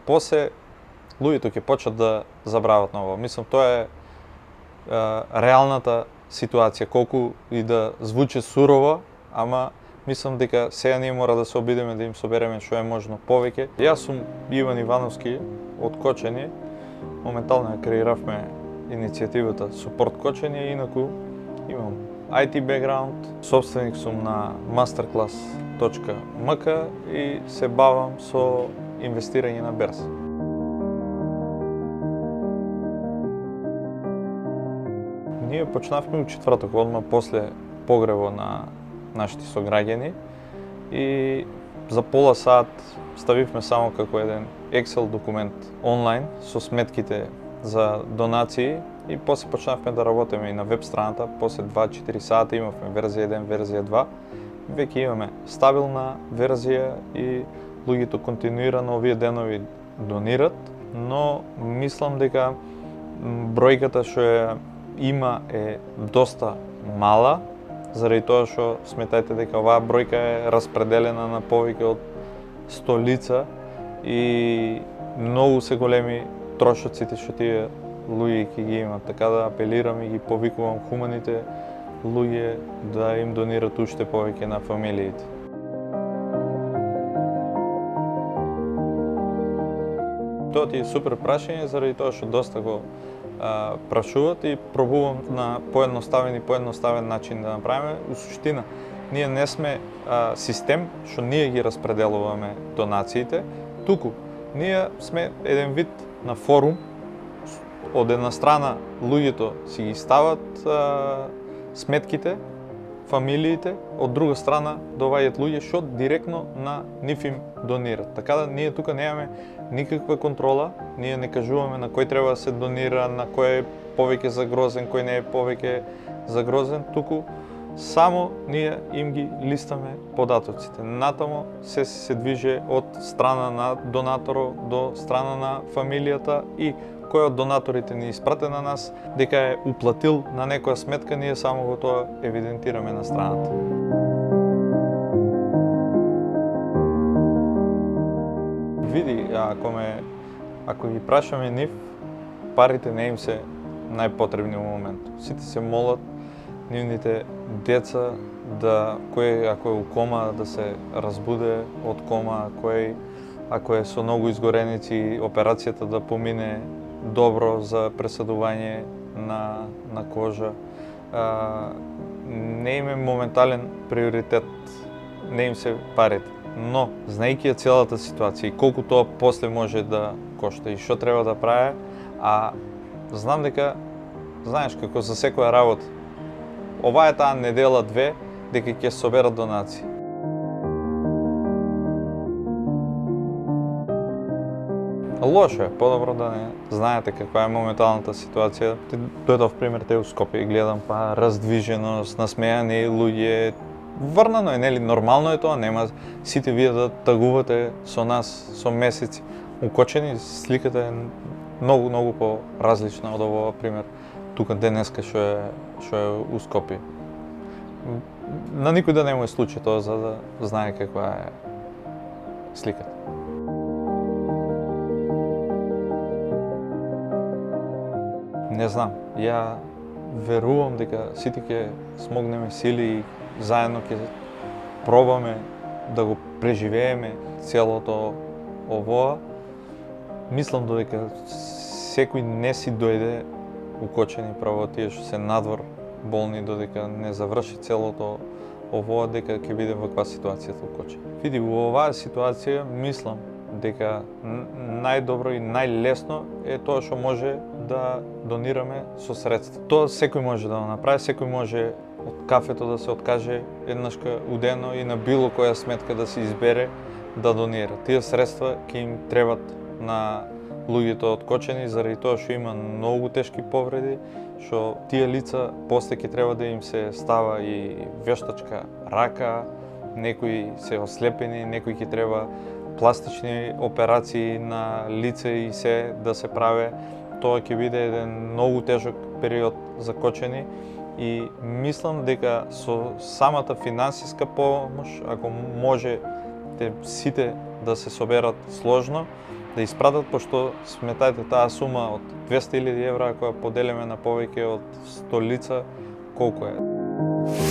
после луѓето ќе почнат да забрават на ова. Мислам, тоа е реалната ситуација, колку и да звучи сурово, ама мислам дека сега ние мора да се обидеме да им собереме што е можно повеќе. Јас сум Иван Ивановски од Кочани. Моментално ја креиравме иницијативата Support Кочани, инаку имам IT бекграунд, собственик сум на masterclass.mk и се бавам со инвестирање на берза. Ние почнавме у четврток, одма после погребот на нашите сограѓани и за пола сат ставивме само како еден Excel документ онлайн со сметките за донации и после почнавме да работиме и на веб страната. После 2-4 сата имавме верзија 1, верзија 2. Веќе имаме стабилна верзија и луѓето континуирано овие денови донират, но мислам дека бројката што ја има е доста мала, заради тоа што сметајте дека оваа бројка е распределена на повеќе од 100 лица и многу се големи трошоците што тие луѓе ќе ги имат, така да апелирам и ги повикувам хуманите луѓе да им донират уште повеќе на фамилиите. Тоа ти е супер прашање заради тоа што доста го прашуват и пробувам на поедноставен начин да направиме. У суштина, ние не сме систем што ние ги распределуваме донациите, туку ние сме еден вид на форум. Од една страна луѓето си ги стават сметките, фамилиите, од друга страна доаѓаат луѓе што директно на нив им донират. Така да ние тука немаме никаква контрола, ние не кажуваме на кој треба да се донира, на кој е повеќе загрозен, кој не е повеќе загрозен, туку само ние им ги листаме податоците. Натаму се движе од страна на донаторот до страна на фамилијата и кој од донаторите ни испрате на нас дека е уплатил на некоја сметка, ние само го тоа евидентираме на страната. Види, ако ги прашаме нив, парите не им се најпотребни во моментот. Сите се молат нивните деца да кој ако е у кома да се разбуде од кома, кој ако е со многу изгореници операцијата да помине добро за пресадување на кожа. Не им е моментален приоритет, не им се парите. Но, знаејќи ја целата ситуација и колку тоа после може да кошта и што треба да прави, знам дека, знаеш како за секоја работа, ова е таа недела 2 дека ќе соберат донации. Лошо е, подобро да не знаете каква е моменталната ситуација. Дојдов пример те у Скопје и гледам раздвиженост, насмејани луѓе. Врнано е, нели, нормално е тоа, нема сите вие да тагувате со нас со месеци. У Кочани сликата е многу по-различна од овој пример тука денеска што е у Скопје. На никој да не му е случај тоа за да знае каква е сликата. Не знам, ја верувам дека сите ќе смогнеме сили и заедно ќе пробаме да го преживееме целото овоа. Мислам дека секој не си дојде у Кочани право тие што се надвор болни додека не заврши целото овоа дека ќе биде ваква ситуацијата у Кочани. Види, во оваа ситуација мислам дека најдобро и најлесно е тоа што може да донираме со средства. Тоа секој може да го направи, секој може од кафето да се откаже еднашка удено и на било која сметка да се избере да донира. Тие средства ќе им требат на луѓето од Кочани заради тоа што има многу тешки повреди, што тие лица после ќе треба да им се става и вештачка рака, некои се ослепени, некои ќе треба пластични операции на лице и се да се праве. Тоа ќе биде еден многу тежок период за Кочани и мислам дека со самата финансиска помош, ако може сите да се соберат сложно, да испратат, пошто сметајте таа сума од 200.000 евра, која поделиме на повеќе од 100 лица, колку е?